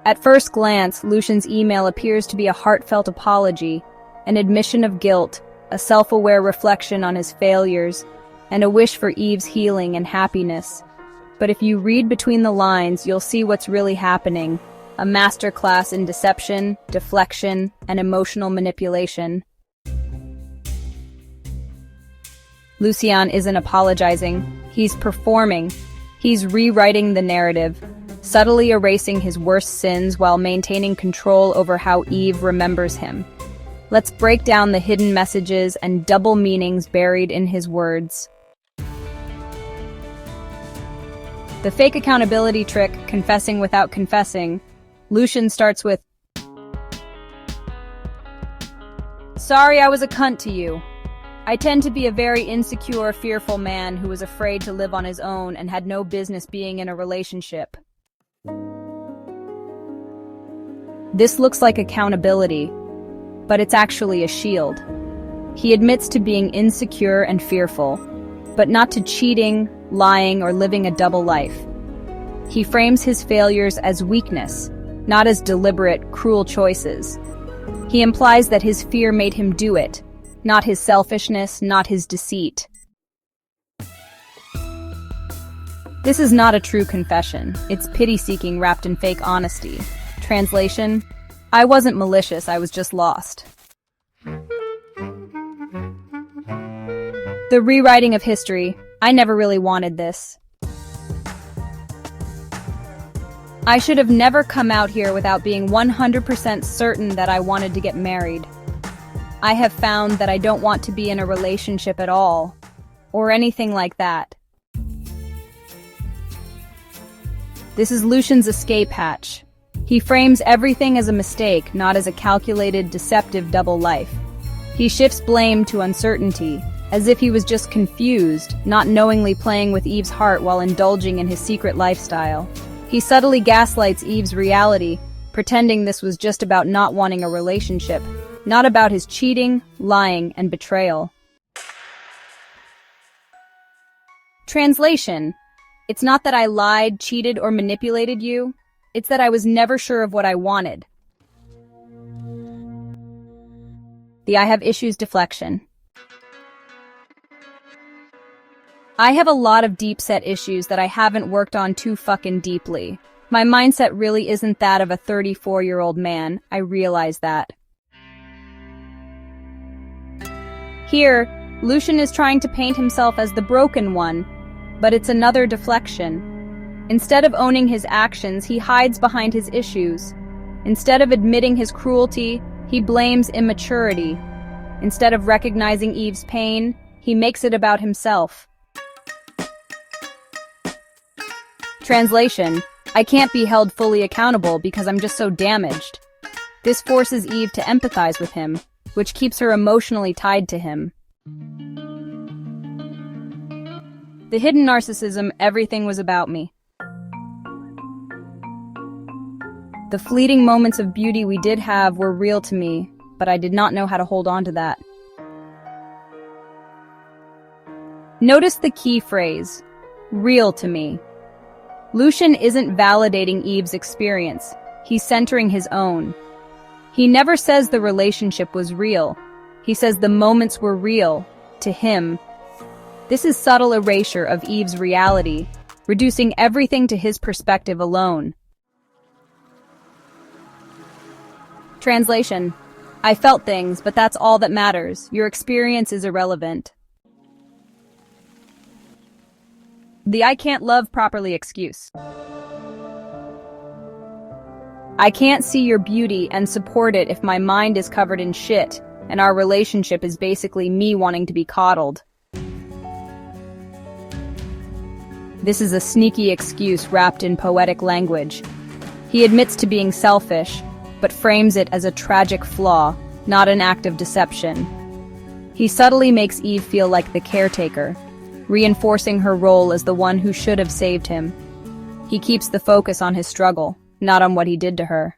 At first glance, Lucian's email appears to be a heartfelt apology, an admission of guilt, a self-aware reflection on his failures, and a wish for Eve's healing and happiness. But if you read between the lines, you'll see what's really happening. A masterclass in deception, deflection, and emotional manipulation. Lucian isn't apologizing. He's performing. He's rewriting the narrative, subtly erasing his worst sins while maintaining control over how Eve remembers him. Let's break down the hidden messages and double meanings buried in his words. The fake accountability trick, confessing without confessing. Lucian starts with, "Sorry I was a cunt to you. I tend to be a very insecure, fearful man who was afraid to live on his own and had no business being in a relationship." This looks like accountability, but it's actually a shield. He admits to being insecure and fearful, but not to cheating, lying, or living a double life. He frames his failures as weakness, not as deliberate, cruel choices. He implies that his fear made him do it, not his selfishness, not his deceit. This is not a true confession. It's pity-seeking wrapped in fake honesty. Translation: I wasn't malicious, I was just lost. The rewriting of history. I never really wanted this. I should have never come out here without being 100% certain that I wanted to get married. I have found that I don't want to be in a relationship at all, or anything like that. This is Lucian's escape hatch. He frames everything as a mistake, not as a calculated, deceptive double life. He shifts blame to uncertainty, as if he was just confused, not knowingly playing with Eve's heart while indulging in his secret lifestyle. He subtly gaslights Eve's reality, pretending this was just about not wanting a relationship, not about his cheating, lying, and betrayal. Translation: it's not that I lied, cheated, or manipulated you. It's that I was never sure of what I wanted. The I have issues deflection. I have a lot of deep-set issues that I haven't worked on too fucking deeply. My mindset really isn't that of a 34-year-old man, I realize that. Here, Lucian is trying to paint himself as the broken one, but it's another deflection. Instead of owning his actions, he hides behind his issues. Instead of admitting his cruelty, he blames immaturity. Instead of recognizing Eve's pain, he makes it about himself. Translation: I can't be held fully accountable because I'm just so damaged. This forces Eve to empathize with him, which keeps her emotionally tied to him. The hidden narcissism, everything was about me. The fleeting moments of beauty we did have were real to me, but I did not know how to hold on to that. Notice the key phrase, real to me. Lucian isn't validating Eve's experience, he's centering his own. He never says the relationship was real, he says the moments were real, to him. This is subtle erasure of Eve's reality, reducing everything to his perspective alone. Translation: I felt things, but that's all that matters. Your experience is irrelevant. The I can't love properly excuse. I can't see your beauty and support it if my mind is covered in shit, and our relationship is basically me wanting to be coddled. This is a sneaky excuse wrapped in poetic language. He admits to being selfish, but frames it as a tragic flaw, not an act of deception. He subtly makes Eve feel like the caretaker, reinforcing her role as the one who should have saved him. He keeps the focus on his struggle, not on what he did to her.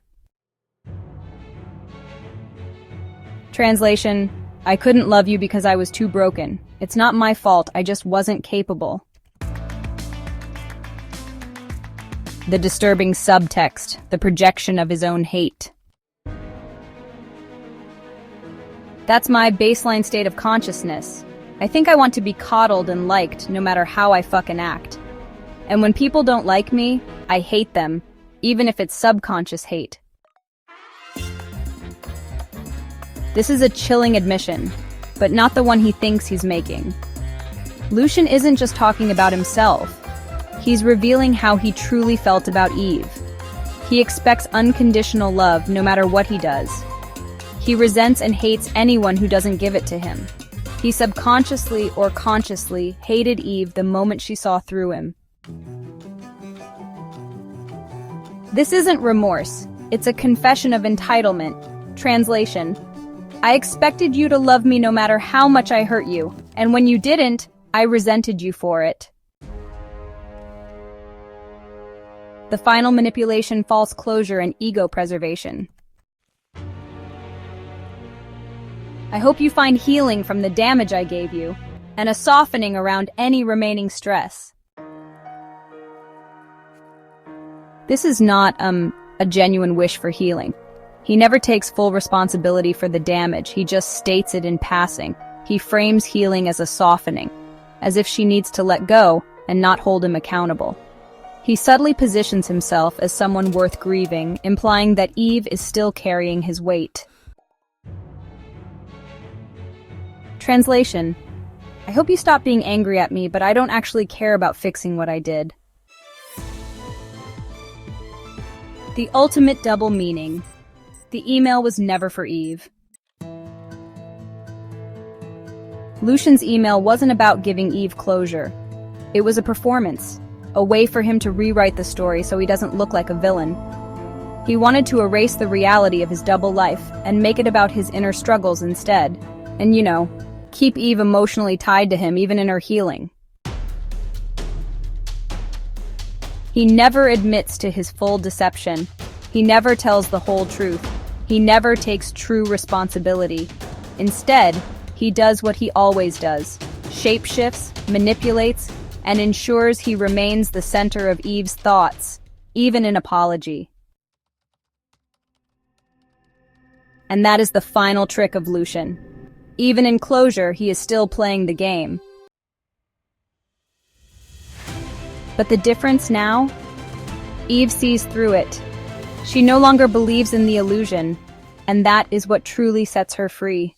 Translation: I couldn't love you because I was too broken. It's not my fault, I just wasn't capable. The disturbing subtext, the projection of his own hate. That's my baseline state of consciousness. I think I want to be coddled and liked no matter how I fucking act. And when people don't like me, I hate them, even if it's subconscious hate. This is a chilling admission, but not the one he thinks he's making. Lucian isn't just talking about himself. He's revealing how he truly felt about Eve. He expects unconditional love no matter what he does. He resents and hates anyone who doesn't give it to him. He subconsciously or consciously hated Eve the moment she saw through him. This isn't remorse. It's a confession of entitlement. Translation: I expected you to love me no matter how much I hurt you, and when you didn't, I resented you for it. The final manipulation, false closure, and ego preservation. I hope you find healing from the damage I gave you, and a softening around any remaining stress. This is not, a genuine wish for healing. He never takes full responsibility for the damage, he just states it in passing. He frames healing as a softening, as if she needs to let go and not hold him accountable. He subtly positions himself as someone worth grieving, implying that Eve is still carrying his weight. Translation: I hope you stop being angry at me, but I don't actually care about fixing what I did. The ultimate double meaning. The email was never for Eve. Lucian's email wasn't about giving Eve closure. It was a performance, a way for him to rewrite the story so he doesn't look like a villain. He wanted to erase the reality of his double life and make it about his inner struggles instead. And keep Eve emotionally tied to him even in her healing. He never admits to his full deception. He never tells the whole truth. He never takes true responsibility. Instead, he does what he always does: shapeshifts, manipulates, and ensures he remains the center of Eve's thoughts, even in apology. And that is the final trick of Lucian. Even in closure, he is still playing the game. But the difference now? Eve sees through it. She no longer believes in the illusion, and that is what truly sets her free.